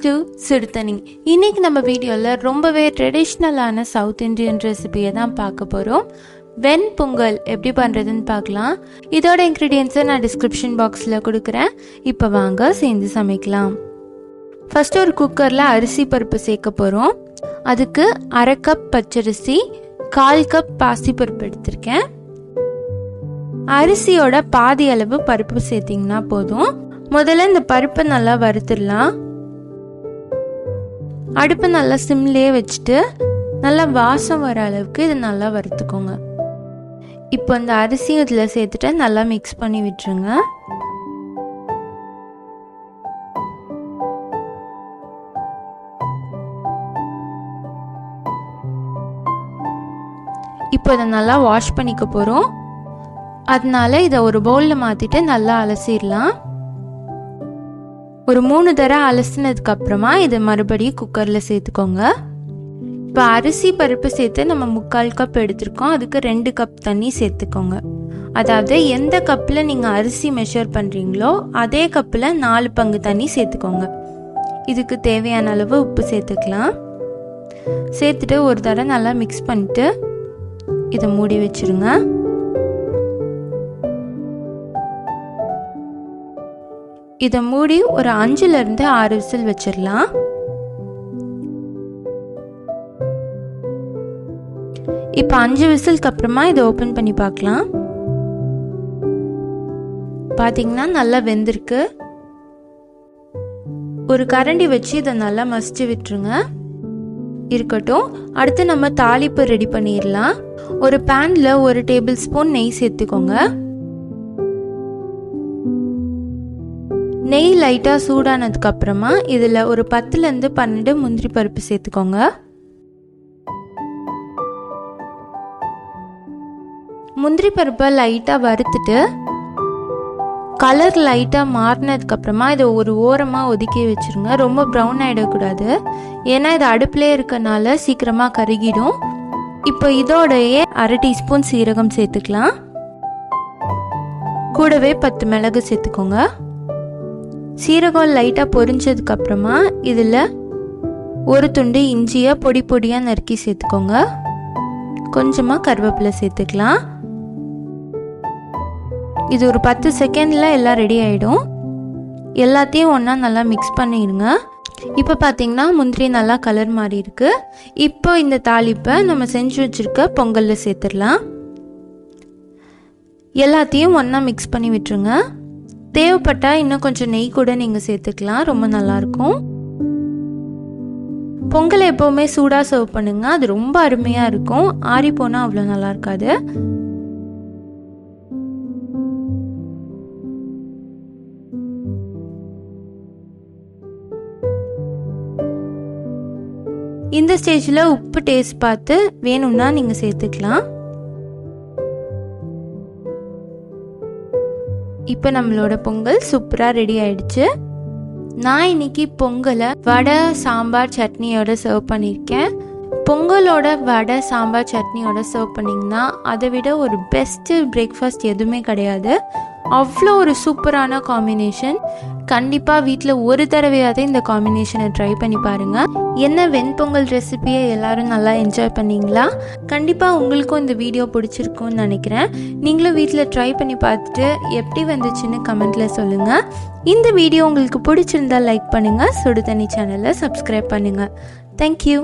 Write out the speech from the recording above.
To Suduthanni. இன்னைக்கு நம்ம வீடியோல ரொம்பவே ட்ரெடிஷ்னலான சவுத் இந்தியன் ரெசிபியை தான் பார்க்க போறோம். வென் பொங்கல் எப்படி பண்றதுன்னு பார்க்கலாம். இதோட இன்கிரிடியன்ட்ஸை நான் டிஸ்கிரிப்ஷன் பாக்ஸ்ல கொடுக்குறேன். இப்போ வாங்க சேர்ந்து சமைக்கலாம். ஃபர்ஸ்ட் ஒரு குக்கர்ல அரிசி பருப்பு சேர்க்க போறோம். அதுக்கு 1/2 கப் பச்சரிசி, 1/4 கப் பாசிப்பருப்பு எடுத்திருக்கேன். அரிசியோட பாதி அளவு பருப்பு சேர்த்திங்கன்னா போதும். முதல்ல இந்த பருப்பை நல்லா வறுத்துடலாம். அடுப்பை நல்லா சிம்லேயே வச்சுட்டு நல்லா வாசம் வர அளவுக்கு இது நல்லா வறுத்துக்கோங்க. இப்போ இந்த அரிசியும் இதில் சேர்த்துட்டு நல்லா மிக்ஸ் பண்ணி விட்டுருங்க. இப்போ இதை நல்லா வாஷ் பண்ணிக்க போகிறோம். அதனால இதை ஒரு பவுலில் மாற்றிட்டு நல்லா அலசிடலாம். ஒரு 3 தடவை அலசினதுக்கு அப்புறமா இதை மறுபடியும் குக்கரில் சேர்த்துக்கோங்க. இப்போ அரிசி பருப்பு சேர்த்து நம்ம 3/4 கப் எடுத்துருக்கோம். அதுக்கு 2 கப் தண்ணி சேர்த்துக்கோங்க. அதாவது எந்த கப்பில் நீங்கள் அரிசி மெஷர் பண்ணுறீங்களோ அதே கப்பில் 4 பங்கு தண்ணி சேர்த்துக்கோங்க. இதுக்கு தேவையான அளவு உப்பு சேர்த்துக்கலாம். சேர்த்துட்டு ஒரு தடவை நல்லா மிக்ஸ் பண்ணிட்டு இதை மூடி வச்சுருங்க. இதை மூடி ஒரு 5லேருந்து 6 விசில் வச்சிடலாம். இப்போ 5 விசிலுக்கு அப்புறமா இதை ஓப்பன் பண்ணி பார்க்கலாம். பார்த்தீங்கன்னா நல்லா வெந்திருக்கு. ஒரு கரண்டி வச்சு இதை நல்லா மசிச்சு விட்டுருங்க. இருக்கட்டும். அடுத்து நம்ம தாளிப்பு ரெடி பண்ணிடலாம். ஒரு பேனில் 1 டேபிள் ஸ்பூன் நெய் சேர்த்துக்கோங்க. நெய் லைட்டாக சூடானதுக்கு அப்புறமா இதில் ஒரு 10லேருந்து 12 முந்திரி பருப்பு சேர்த்துக்கோங்க. முந்திரி பருப்பை லைட்டாக வறுத்துட்டு கலர் லைட்டாக மாறினதுக்கு அப்புறமா இதை ஒரு ஓரமாக ஒதுக்கி வச்சுருங்க. ரொம்ப ப்ரௌன் ஆகிடக்கூடாது, ஏன்னா இது அடுப்புலேயே இருக்கனால சீக்கிரமாக கருகிடும். இப்போ இதோடையே 1/2 டீஸ்பூன் சீரகம் சேர்த்துக்கலாம். கூடவே 10 மிளகு சேர்த்துக்கோங்க. சீரகம் லைட்டாக பொரிஞ்சதுக்கு அப்புறமா இதில் ஒரு துண்டு இஞ்சியை பொடி பொடியாக நறுக்கி சேர்த்துக்கோங்க. கொஞ்சமாக கருவேப்பிலை சேர்த்துக்கலாம். இது ஒரு 10 செகண்டில் எல்லாம் ரெடி ஆகிடும். எல்லாத்தையும் ஒன்றா நல்லா மிக்ஸ் பண்ணிடுங்க. இப்போ பார்த்தீங்கன்னா முந்திரி நல்லா கலர் மாறி இருக்கு. இப்போ இந்த தாளிப்பை நம்ம செஞ்சு வச்சுருக்க பொங்கலில் சேர்த்துடலாம். எல்லாத்தையும் ஒன்றா மிக்ஸ் பண்ணி விட்டுருங்க. தேவைப்பட்டால் இன்னும் கொஞ்சம் நெய் கூட நீங்கள் சேர்த்துக்கலாம். ரொம்ப நல்லாயிருக்கும். பொங்கலை எப்போவுமே சூடாக சர்வ் பண்ணுங்க. அது ரொம்ப அருமையாக இருக்கும். ஆறி போனால் அவ்வளோ நல்லா இருக்காது. இந்த ஸ்டேஜில் உப்பு டேஸ்ட் பார்த்து வேணும்னா நீங்கள் சேர்த்துக்கலாம். இப்போ நம்மளோட பொங்கல் சூப்பராக ரெடி ஆயிடுச்சு. நான் இன்னைக்கு பொங்கலை வடை, சாம்பார், சட்னியோட சர்வ் பண்ணியிருக்கேன். பொங்கலோட வடை, சாம்பார், சட்னியோட சர்வ் பண்ணிங்கன்னா அதை விட ஒரு பெஸ்ட்டு பிரேக்ஃபாஸ்ட் எதுவுமே கிடையாது. அவ்வளோ ஒரு சூப்பரான காம்பினேஷன். கண்டிப்பாக வீட்டில் ஒரு தடவையாவது இந்த காம்பினேஷனை ட்ரை பண்ணி பாருங்கள். என்ன வெண்பொங்கல் ரெசிபியை எல்லாரும் நல்லா என்ஜாய் பண்ணிங்களா? கண்டிப்பாக உங்களுக்கும் இந்த வீடியோ பிடிச்சிருக்கும்னு நினைக்கிறேன். நீங்களும் வீட்டில் ட்ரை பண்ணி பார்த்துட்டு எப்படி வந்துச்சுன்னு கமெண்ட்டில் சொல்லுங்கள். இந்த வீடியோ உங்களுக்கு பிடிச்சிருந்தா லைக் பண்ணுங்கள். சுடுதண்ணி சேனலை சப்ஸ்கிரைப் பண்ணுங்கள். தேங்க்யூ.